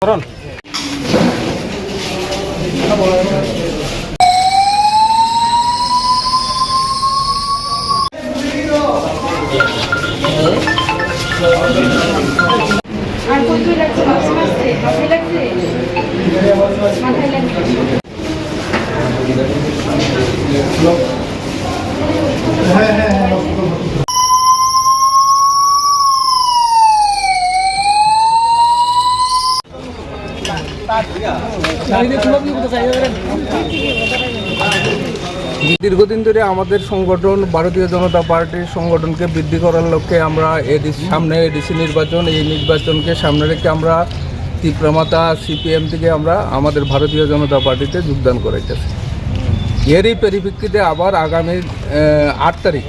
করুন আর কতই লাগছে মাথায় লাগছে মাথায় লাগছে দীর্ঘদিন ধরে আমাদের সংগঠন ভারতীয় জনতা পার্টির সংগঠনকে বৃদ্ধি করার লক্ষ্যে আমরা সামনে এডিসি নির্বাচন, এই নির্বাচনকে সামনে রেখে আমরা তীব্রমাতা সিপিএম থেকে আমরা আমাদের ভারতীয় জনতা পার্টিতে যোগদান করাইতেছি। এরই পরিপ্রেক্ষিতে আবার আগামী 8 তারিখ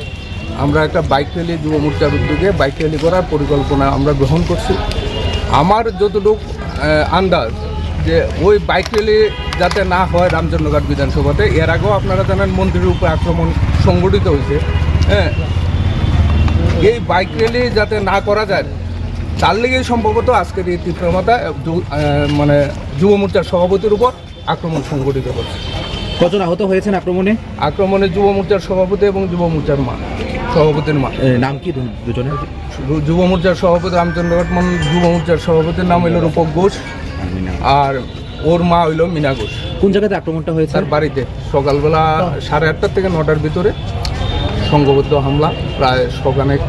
আমরা একটা বাইক র্যালি, যুব মোর্চার উদ্যোগে বাইক র্যালি করার পরিকল্পনা আমরা গ্রহণ করছি। আমার যতটুকু আন্দাজ যে ওই বাইক র্যালি যাতে না হয় রামচন্দ্রঘাট বিধানসভাতে, এর আগেও আপনারা জানেন মন্ত্রীর উপর আক্রমণ সংগঠিত হয়েছে। হ্যাঁ, এই বাইক র্যালি যাতে না করা যায় তার লেগেই সম্ভবত আজকের এই তীব্রমাতা মানে যুব মোর্চার সভাপতির উপর আক্রমণ সংগঠিত করছে। কজন আহত হয়েছেন আক্রমণে যুব মোর্চার সভাপতি এবং যুব মোর্চার সভাপতির মা। নাম কি দুজনের? যুব মোর্চার সভাপতি রামচন্দ্রঘাট যুব মোর্চার সভাপতির নাম হইল রূপক ঘোষ, আর ওর মা হইল মিনা ঘোষ। কোন জায়গাতে আক্রমণটা হয়েছে? তার বাড়িতে সকালবেলা 8:30 থেকে 9টার ভিতরে সংঘবদ্ধ হামলা, প্রায় সকানেক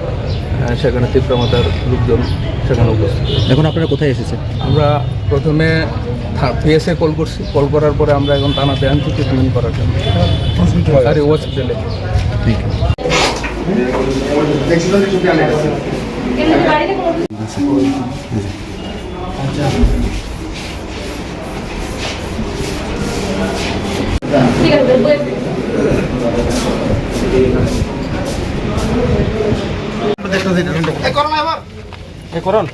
সেখানে তীব্রমাতার লোকজন সেখানে উপস্থিত। এখন আপনারা কোথায় এসেছেন? আমরা প্রথমে পিএসএ কল করছি, কল করার পরে আমরা এখন থানাতে আনছি ট্রিটমেন্ট করার জন্য হসপিটালে। ঠিক বাড়িতে কোনো ঠিক আছে করুন